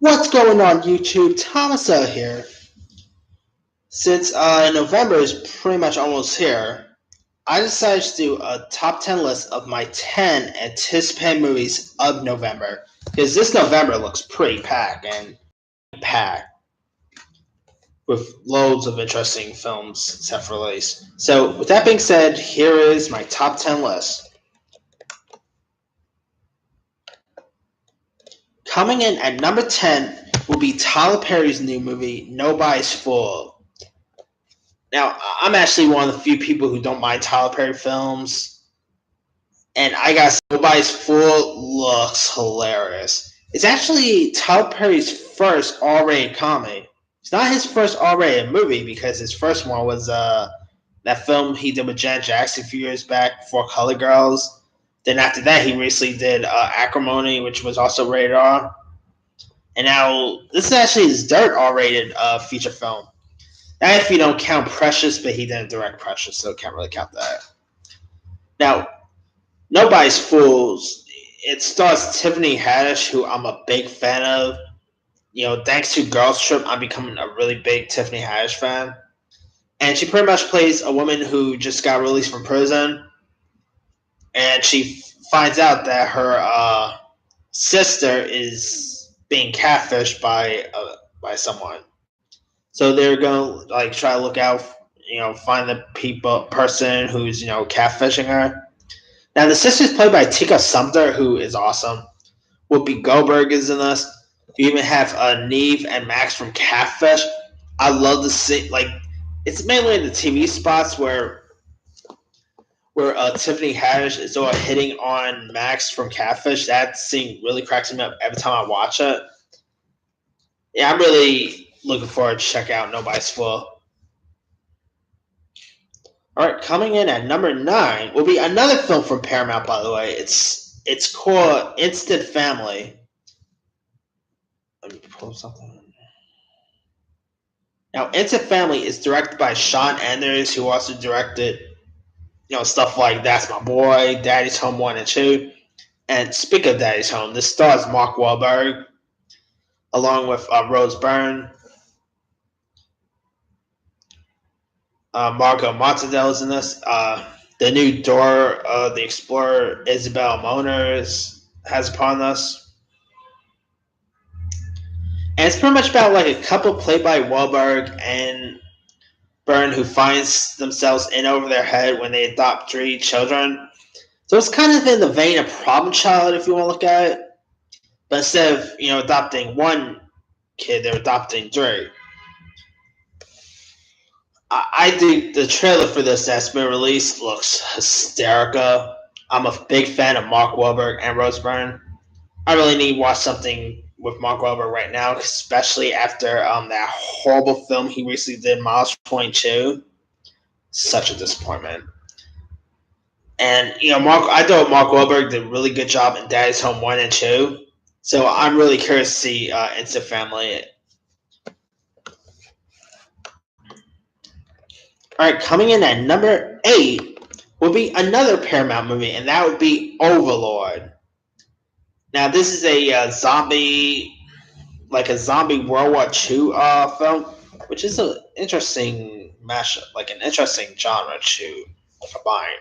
What's going on YouTube? Thomas out here. Since November is pretty much almost here, I decided to do a top 10 list of my 10 anticipated movies of November. Because this November looks pretty packed with loads of interesting films set for release. So with that being said, here is my top 10 list. Coming in at number 10 will be Tyler Perry's new movie, Nobody's Fool. Now, I'm actually one of the few people who don't mind Tyler Perry films, and I got Nobody's Fool looks hilarious. It's actually Tyler Perry's first R-rated comedy. It's not his first R-rated movie because his first one was that film he did with Janet Jackson a few years back, For Color Girls. Then after that, he recently did Acrimony, which was also rated R. And now this is actually his third R-rated feature film. That if you don't count Precious, but he didn't direct Precious, so can't really count that. Now, Nobody's Fools. It stars Tiffany Haddish, who I'm a big fan of. Thanks to Girls Trip, I'm becoming a really big Tiffany Haddish fan. And she pretty much plays a woman who just got released from prison. And she finds out that her sister is being catfished by someone. So they're going to try to look out, find the person who's catfishing her. Now the sister's played by Tika Sumpter, who is awesome. Whoopi Goldberg is in this. You even have Neve and Max from Catfish. I love to see it's mainly in the TV spots where Tiffany Haddish is sort of hitting on Max from Catfish. That scene really cracks me up every time I watch it. Yeah, I'm really looking forward to check out Nobody's Fool. Alright, coming in at number 9 will be another film from Paramount, by the way. It's called Instant Family. Let me pull something. Now, Instant Family is directed by Sean Anders, who also directed stuff like That's My Boy, Daddy's Home 1 and 2. And speaking of Daddy's Home, this stars Mark Wahlberg, along with Rose Byrne. Margot Montadale is in this. The new Dora the Explorer, Isabel Moner has upon us. And it's pretty much about a couple played by Wahlberg and Byrne who finds themselves in over their head when they adopt 3 children. So it's kind of in the vein of Problem Child, if you want to look at it. But instead of adopting 1 kid, they're adopting 3. I think the trailer for this that's been released looks hysterical. I'm a big fan of Mark Wahlberg and Rose Byrne. I really need to watch something with Mark Wahlberg right now, especially after that horrible film he recently did, Miles 22. Such a disappointment. And I thought Mark Wahlberg did a really good job in Daddy's Home 1 and 2. So I'm really curious to see Instant Family. Alright, coming in at number 8 will be another Paramount movie, and that would be Overlord. Now, this is a zombie World War II film, which is an interesting mashup, an interesting genre to combine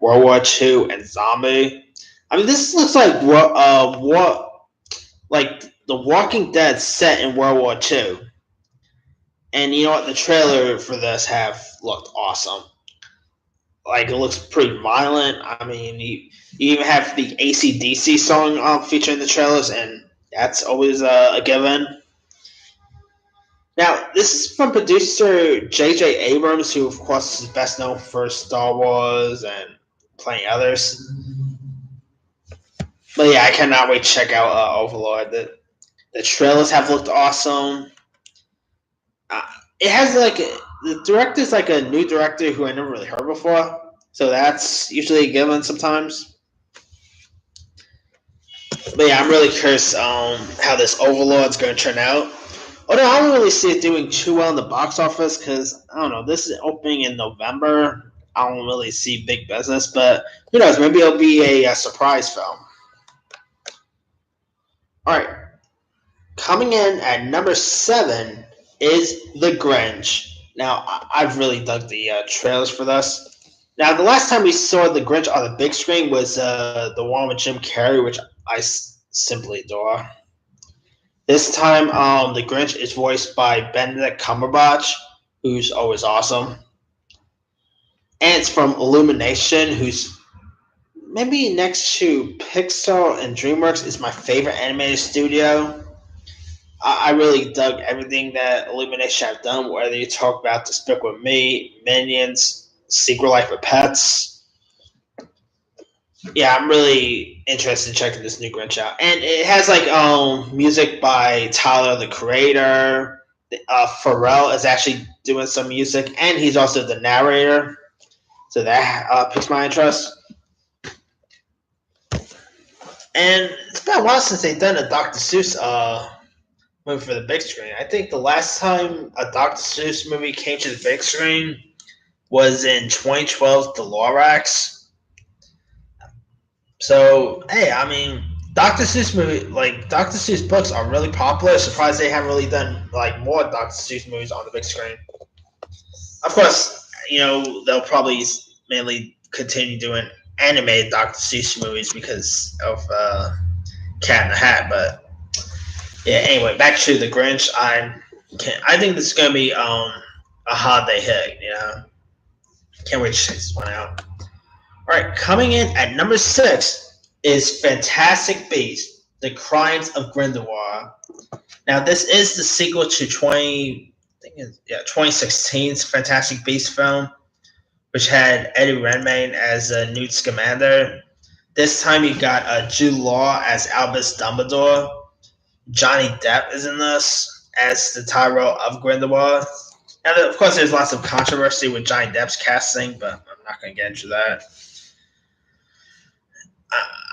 World War II and zombie. I mean, this looks like The Walking Dead set in World War II. And you know what? The trailer for this have looked awesome. It looks pretty violent. I mean, you even have the AC/DC song featured in the trailers, and that's always a given. Now, this is from producer J.J. Abrams, who, of course, is best known for Star Wars and plenty others. But yeah, I cannot wait to check out Overlord. The trailers have looked awesome. It has the director's a new director who I never really heard before, so that's usually a given sometimes. But yeah, I'm really curious how this Overlord's going to turn out. Although I don't really see it doing too well in the box office because I don't know, this is opening in November. I don't really see big business, but who knows? Maybe it'll be a surprise film. All right. Coming in at number 7 is The Grinch. Now, I've really dug the trailers for this. Now, the last time we saw The Grinch on the big screen was the one with Jim Carrey, which I simply adore. This time, The Grinch is voiced by Benedict Cumberbatch, who's always awesome. And it's from Illumination, who's maybe next to Pixar and DreamWorks is my favorite animated studio. I really dug everything that Illumination have done, whether you talk about Despicable Me, Minions, Secret Life of Pets. Yeah, I'm really interested in checking this new Grinch out. And it has like music by Tyler the Creator. Pharrell is actually doing some music, and he's also the narrator. So that piques my interest. And it's been a while since they've done a Dr. Seuss movie for the big screen. I think the last time a Dr. Seuss movie came to the big screen was in 2012's The Lorax. So, hey, I mean, Dr. Seuss movie, like Dr. Seuss books are really popular. Surprised they haven't really done like more Dr. Seuss movies on the big screen. Of course, they'll probably mainly continue doing animated Dr. Seuss movies because of Cat in the Hat. But yeah, anyway, back to the Grinch. I think this is gonna be a holiday hit. Can't wait to check this one out. All right, coming in at number 6 is Fantastic Beasts: The Crimes of Grindelwald. Now, this is the sequel to 2016's Fantastic Beasts film, which had Eddie Redmayne as Newt Scamander. This time you got Jude Law as Albus Dumbledore. Johnny Depp is in this as the Tyrell of Grindelwald. And of course, there's lots of controversy with Johnny Depp's casting, but I'm not going to get into that.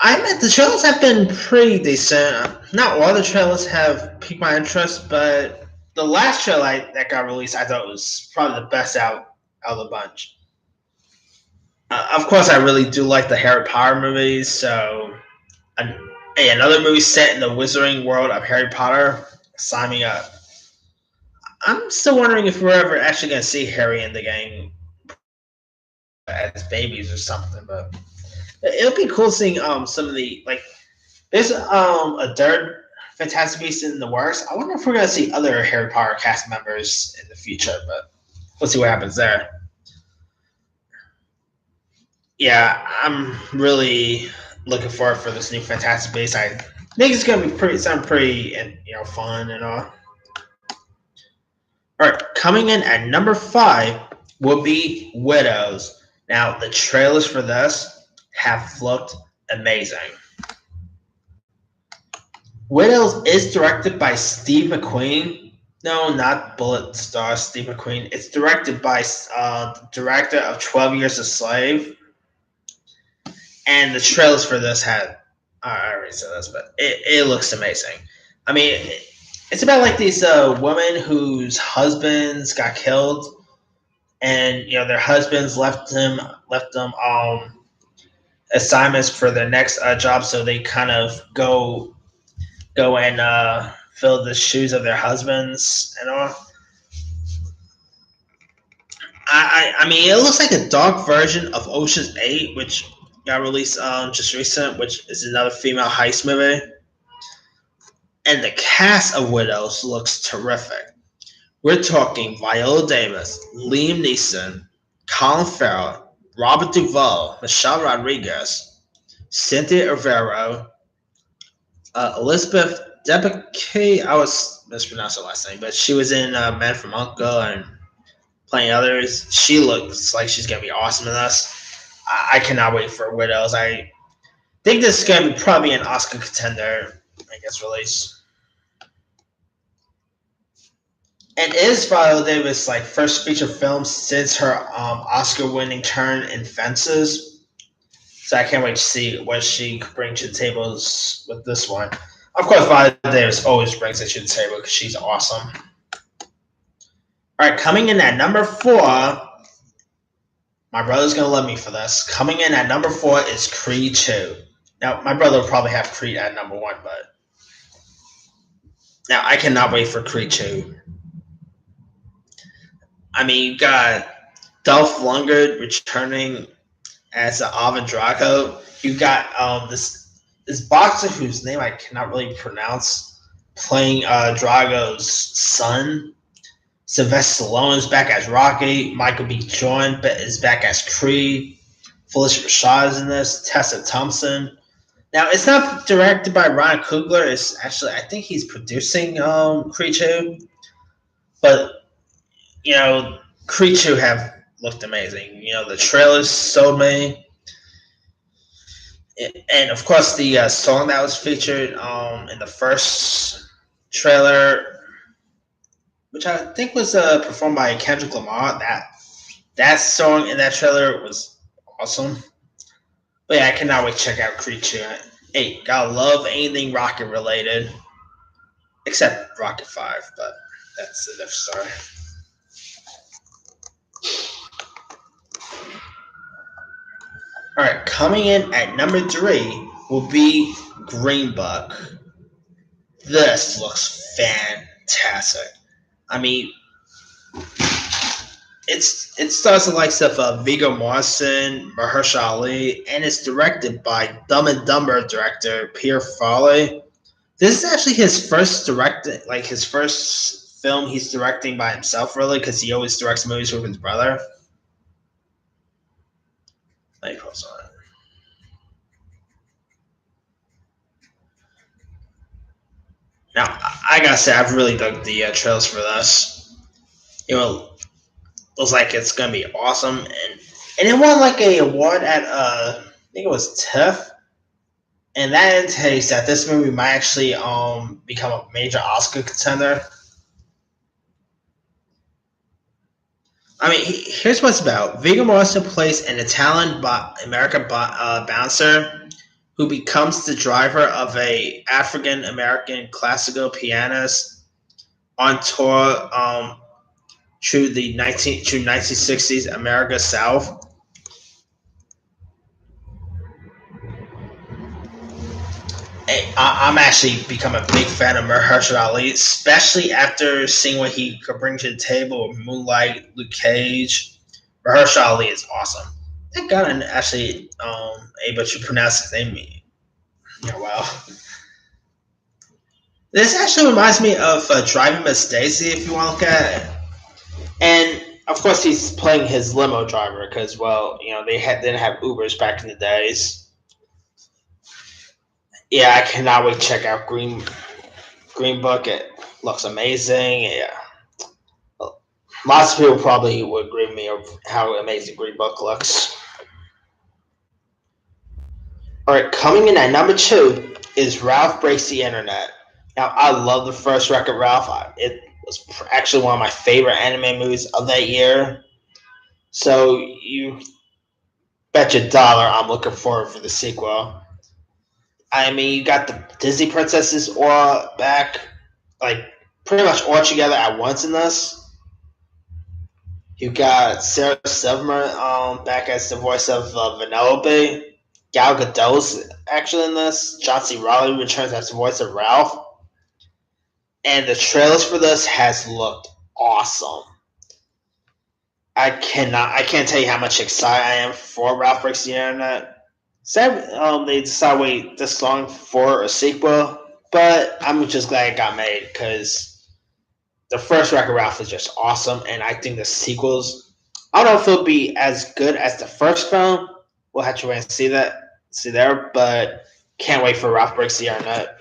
I admit the trailers have been pretty decent. Not all the trailers have piqued my interest, but the last trailer that got released, I thought was probably the best out of the bunch. Of course, I really do like the Harry Potter movies, so another movie set in the wizarding world of Harry Potter, sign me up. I'm still wondering if we're ever actually going to see Harry in the game as babies or something, but it'll be cool seeing some of the there's a third Fantastic Beasts in the works. I wonder if we're going to see other Harry Potter cast members in the future, but we'll see what happens there. Yeah, I'm really looking forward for this new Fantastic Beasts. I think it's going to be pretty fun and all. All right, coming in at number 5 will be Widows. Now, the trailers for this have looked amazing. Widows is directed by Steve McQueen. No, not Bullet star Steve McQueen. It's directed by the director of 12 Years a Slave. And the trailers for this I already said this, but it looks amazing. I mean, it's about like these women whose husbands got killed, and their husbands left them assignments for their next job, so they kind of go and fill the shoes of their husbands and all. I mean, it looks like a dark version of Ocean's 8, which got released just recent, which is another female heist movie. And the cast of Widows looks terrific. We're talking Viola Davis, Liam Neeson, Colin Farrell, Robert Duvall, Michelle Rodriguez, Cynthia Erivo, Elizabeth Debicki. I was mispronouncing her last name, but she was in Man from U.N.C.L.E. and playing others. She looks like she's going to be awesome in this. I cannot wait for Widows. I think this is going to be probably an Oscar contender, release. And is Viola Davis' first feature film since her Oscar-winning turn in Fences. So I can't wait to see what she could bring to the tables with this one. Of course, Viola Davis always brings it to the table because she's awesome. All right, coming in at number 4, my brother's going to love me for this. Coming in at number 4 is Creed 2. Now, my brother will probably have Creed at number 1, but Now I cannot wait for Creed 2. I mean, you got Dolph Lundgren returning as Ivan Drago. You got this boxer whose name I cannot really pronounce playing Drago's son. Sylvester Stallone is back as Rocky. Michael B. Jordan is back as Creed. Felicia Rashad is in this. Tessa Thompson. Now it's not directed by Ryan Coogler. It's actually I think he's producing Creed 2. But Creed 2 have looked amazing. The trailers sold me. And of course, the song that was featured in the first trailer, which I think was performed by Kendrick Lamar, that song in that trailer was awesome. But yeah, I cannot wait to check out Creed 2. Hey, gotta love anything rocket related, except Rocket 5, but that's a different story. All right, coming in at number 3 will be Green Book. This looks fantastic. I mean, it stars the likes of Viggo Mortensen, Mahershala Ali, and it's directed by Dumb and Dumber director Peter Farrelly. This is actually his first his first film he's directing by himself, really, because he always directs movies with his brother. Let me pause on it. Now, I gotta say, I've really dug the trailers for this. Looks like it's gonna be awesome, and it won like a award at I think it was TIFF, and that indicates that this movie might actually become a major Oscar contender. I mean, here's what's about. Viggo Mortensen plays an Italian American bouncer who becomes the driver of a African American classical pianist on tour through the 1960s America South. I'm actually become a big fan of Mahershala Ali, especially after seeing what he could bring to the table with Moonlight, Luke Cage. Mahershala Ali is awesome. Thank God I'm actually able to pronounce his name. Yeah, well. This actually reminds me of Driving Miss Daisy, if you want to look at it. And of course, he's playing his limo driver because, well, they didn't have Ubers back in the days. Yeah, I cannot wait to check out Green Book. It looks amazing. Yeah, lots of people probably would agree with me of how amazing Green Book looks. All right, coming in at number 2 is Ralph Breaks the Internet. Now, I love the first Wreck-It Ralph. It was actually one of my favorite anime movies of that year. So you bet your dollar I'm looking forward for the sequel. I mean, you got the Disney princesses all back, like pretty much all together at once in this. You got Sarah Silverman back as the voice of Vanellope. Gal Gadot's actually in this. John C. Reilly returns as the voice of Ralph. And the trailers for this has looked awesome. I can't tell you how much excited I am for Ralph Breaks the Internet. Sad they decided to wait this long for a sequel, but I'm just glad it got made because the first Wreck-It Ralph is just awesome, and I think the sequels, I don't know if it'll be as good as the first film. We'll have to wait and see there, but can't wait for Ralph Breaks the Internet.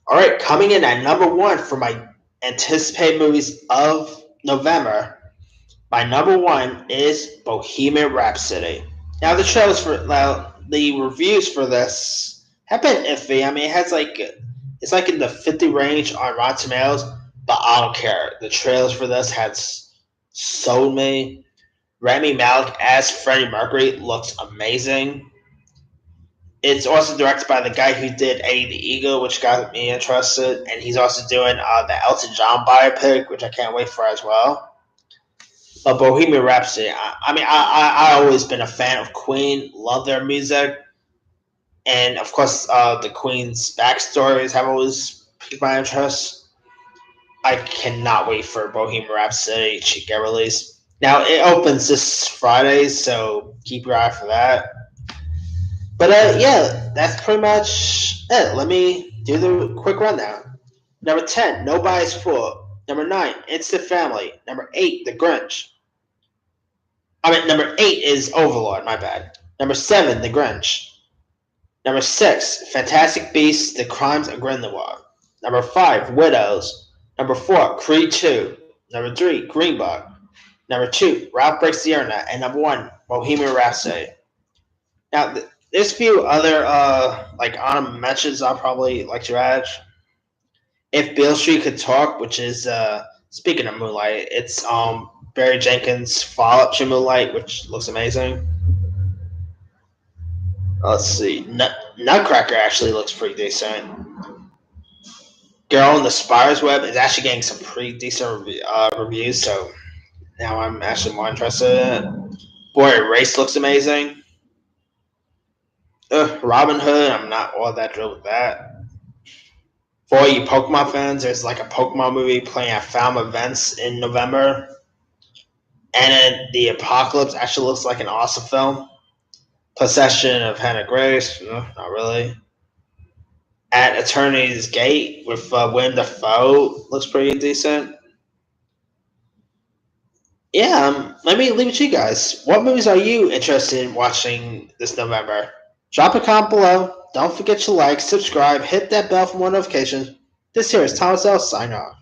All right, coming in at number 1 for my anticipated movies of November. My number 1 is Bohemian Rhapsody. Now the reviews for this have been iffy. I mean, it's like in the 50 range on Rotten Tomatoes, but I don't care. The trailers for this has sold me. Rami Malek as Freddie Mercury looks amazing. It's also directed by the guy who did Eddie the Eagle, which got me interested, and he's also doing the Elton John biopic, which I can't wait for as well. But Bohemian Rhapsody, I mean, I always been a fan of Queen, love their music, And of course, the Queen's backstories have always piqued my interest. I cannot wait for Bohemian Rhapsody to get released. Now it opens this Friday, so keep your eye for that. But yeah, that's pretty much it. Let me do the quick rundown. Number 10, Nobody's Fool. Number 9, Instant Family. Number 8, The Grinch. Number 8 is Overlord, my bad. Number 7, The Grinch. Number 6, Fantastic Beasts, The Crimes of Grindelwald. Number 5, Widows. Number 4, Creed 2. Number 3, Green Book. Number 2, Ralph Breaks the Internet. And number 1, Bohemian Rhapsody. Now, there's a few other honorable mentions I'll probably like to add. If Beale Street Could Talk, which is speaking of Moonlight, it's Barry Jenkins' follow-up to Moonlight, which looks amazing. Let's see, Nutcracker actually looks pretty decent. Girl in the Spider's Web is actually getting some pretty decent reviews, so now I'm actually more interested in it. Boy Erased looks amazing. Robin Hood, I'm not all that thrilled with that. For all you Pokemon fans, there's like a Pokemon movie playing at Falmouth Events in November. And then The Apocalypse actually looks like an awesome film. Possession of Hannah Grace, no, not really. At Eternity's Gate with Willem Dafoe looks pretty decent. Yeah, let me leave it to you guys. What movies are you interested in watching this November? Drop a comment below. Don't forget to like, subscribe, hit that bell for more notifications. This here is Thomas L. Sign off.